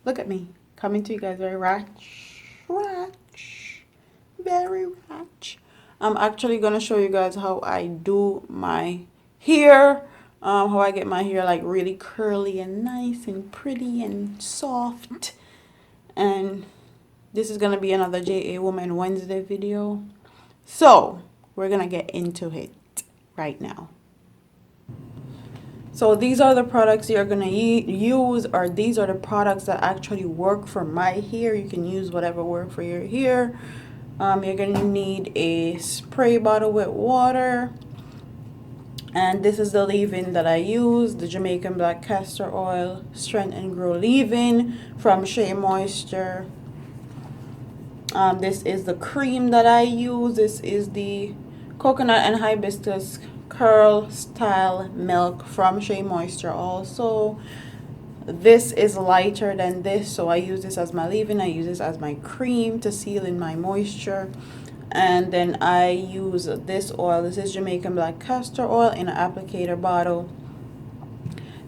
Look at me. Coming to you guys very very ratch. I'm actually going to show you guys how I do my hair. How I get my hair like really curly and nice and pretty and soft. And this is going to be another JA Woman Wednesday video. So, we're going to get into it right now. So these are the products you're going to use, or these are the products that actually work for my hair. You can use whatever work for your hair. You're going to need a spray bottle with water. And this is the leave-in that I use, the Jamaican Black Castor Oil Strength and Grow leave-in from Shea Moisture. This is the cream that I use. This is the coconut and hibiscus curl style milk from Shea Moisture also. This is lighter than this, so I use this as my leave-in. I use this as my cream to seal in my moisture. And then I use this oil. This is Jamaican Black Castor Oil in an applicator bottle.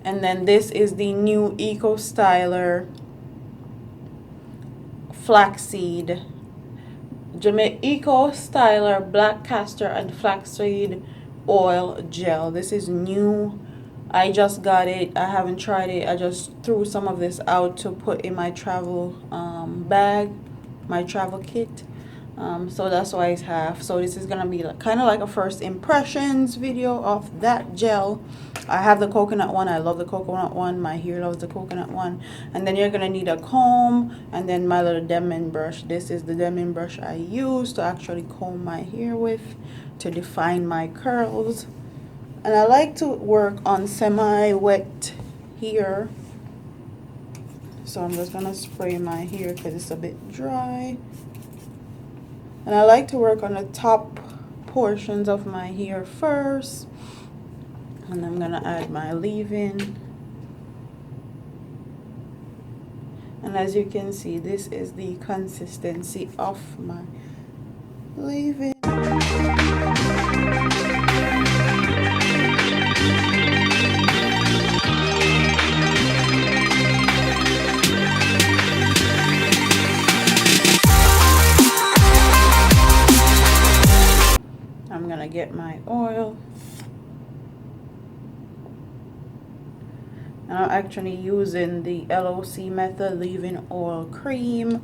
And then this is the new Eco Styler Flaxseed. Eco Styler Black Castor and Flaxseed Oil Gel. This is new. I just got it. I haven't tried it. I just threw some of this out to put in my travel bag, my travel kit. So that's why it's half. So this is gonna be like, kind of like a first impressions video of that gel. I have the coconut one. I love the coconut one. My hair loves the coconut one. And then you're gonna need a comb and then my little Denman brush. This is the Denman brush I use to actually comb my hair with to define my curls. And I like to work on semi-wet hair. So I'm just gonna spray my hair because it's a bit dry. And I like to work on the top portions of my hair first. And I'm gonna add my leave-in. And as you can see, this is the consistency of my leave-in. I'm gonna get my oil. And I'm actually using the LOC method leave-in oil cream.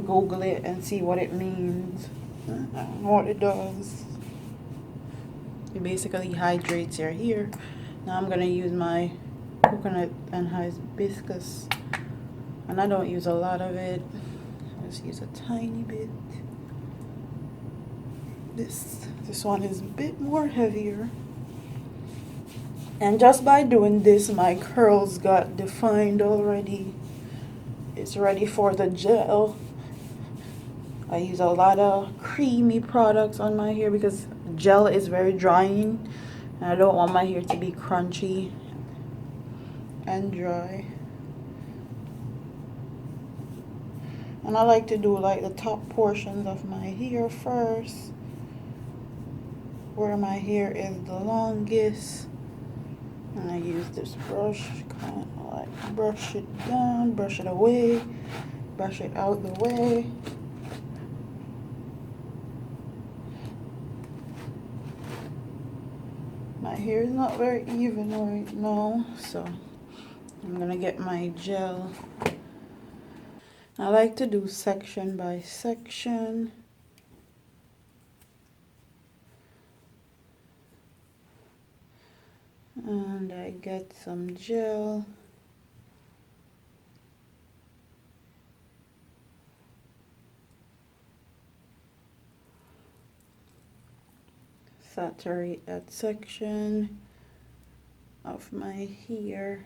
Google it and see what it means. I don't know what it does. It basically hydrates your hair. Now I'm gonna use my coconut and hibiscus. And I don't use a lot of it. I just use a tiny bit. This one is a bit more heavier. And just by doing this, my curls got defined already. It's ready for the gel. I use a lot of creamy products on my hair because gel is very drying. And I don't want my hair to be crunchy and dry. And I like to do like the top portions of my hair first, where my hair is the longest. And I use this brush, kind of like brush it down, brush it away, brush it out the way. My hair is not very even right now, so I'm gonna get my gel. I like to do section by section. And I get some gel. Saturate that section of my hair.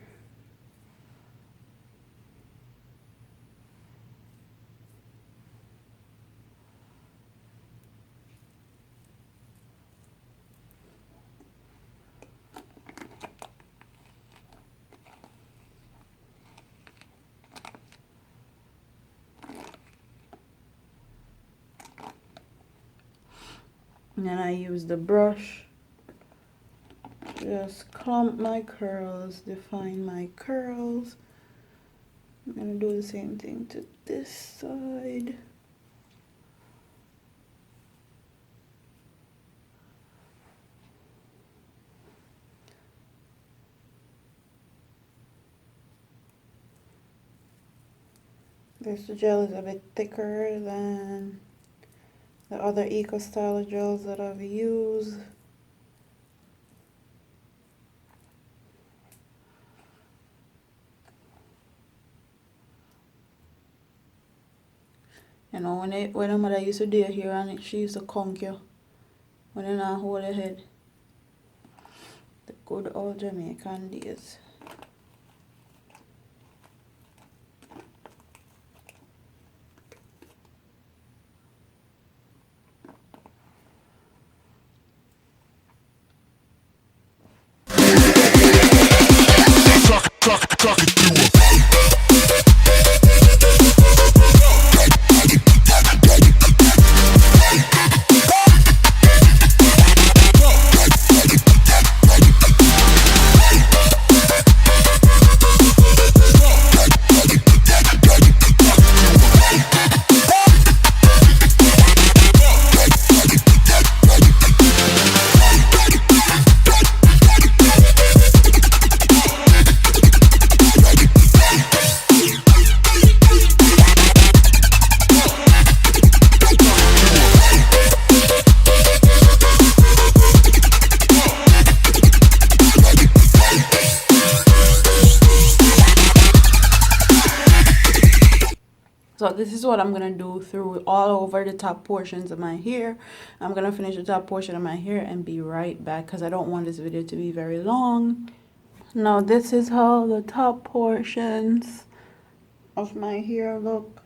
And then I use the brush just clump my curls, define my curls. I'm gonna do the same thing to this side. This gel is a bit thicker than the other Eco Style gels that I've used. You know, when my mother used to do it here and she used to conk you when you not hold your head. The good old Jamaican days. So this is what I'm going to do through all over the top portions of my hair. I'm going to finish the top portion of my hair and be right back because I don't want this video to be very long. Now this is how the top portions of my hair look.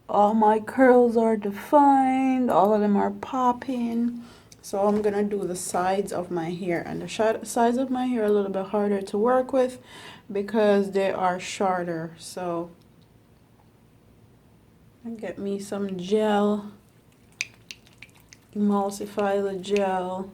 All my curls are defined. All of them are popping. So I'm going to do the sides of my hair. And the sides of my hair are a little bit harder to work with because they are shorter. So get me some gel, emulsify the gel.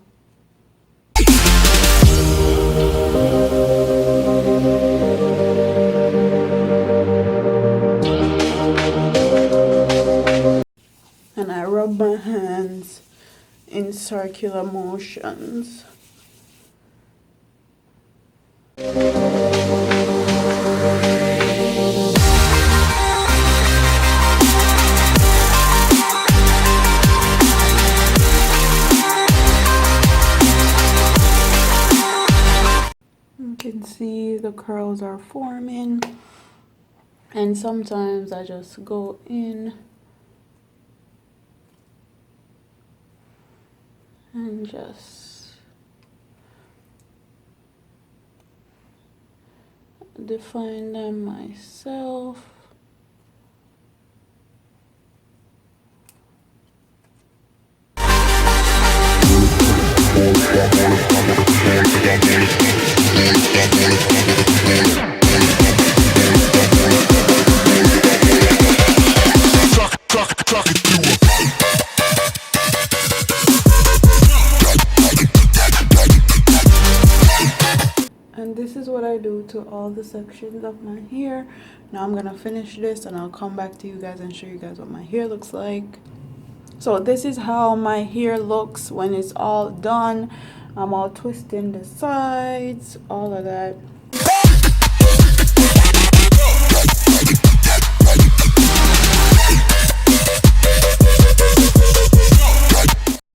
And I rub my hands in circular motions. You can see the curls are forming, and sometimes I just go in and just define them myself. And this is what I do to all the sections of my hair. Now I'm gonna finish this and I'll come back to you guys and show you guys what my hair looks like. So this is how my hair looks when it's all done. I'm all twisting the sides, all of that.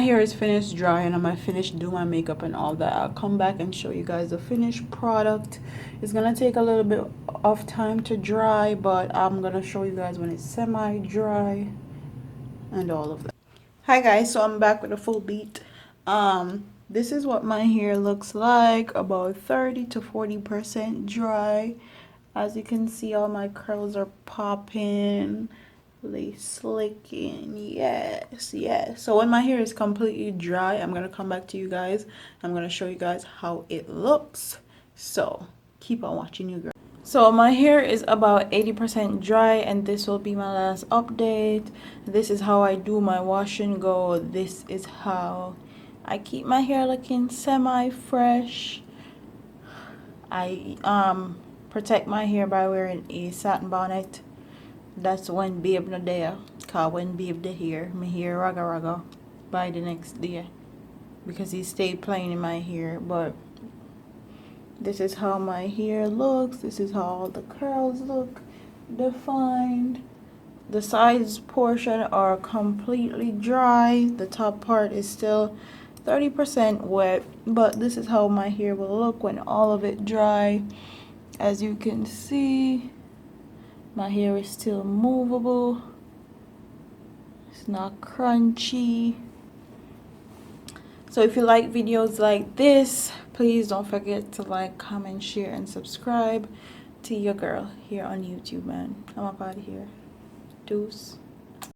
My hair is finished drying. I'm gonna finish do my makeup and all that. I'll come back and show you guys the finished product. It's gonna take a little bit of time to dry, but I'm gonna show you guys when it's semi-dry and all of that. Hi guys, so I'm back with a full beat. This is what my hair looks like, about 30 to 40% dry. As you can see, all my curls are popping, they slicking. Yes. So when my hair is completely dry, I'm gonna come back to you guys. I'm gonna show you guys how it looks. So keep on watching, you girls. So my hair is about 80% dry, and this will be my last update. This is how I do my wash and go. This is how I keep my hair looking semi-fresh. I protect my hair by wearing a satin bonnet. That's when babe not there. Cause when babe the hair, my hair raga raga by the next day. Because he stayed playing in my hair. But this is how my hair looks. This is how all the curls look defined. The sides portion are completely dry. The top part is still 30% wet, but this is how my hair will look when all of it dry. As you can see, my hair is still movable. It's not crunchy. So if you like videos like this, please don't forget to like, comment, share, and subscribe to your girl here on YouTube, man. I'm up out of here. Deuce.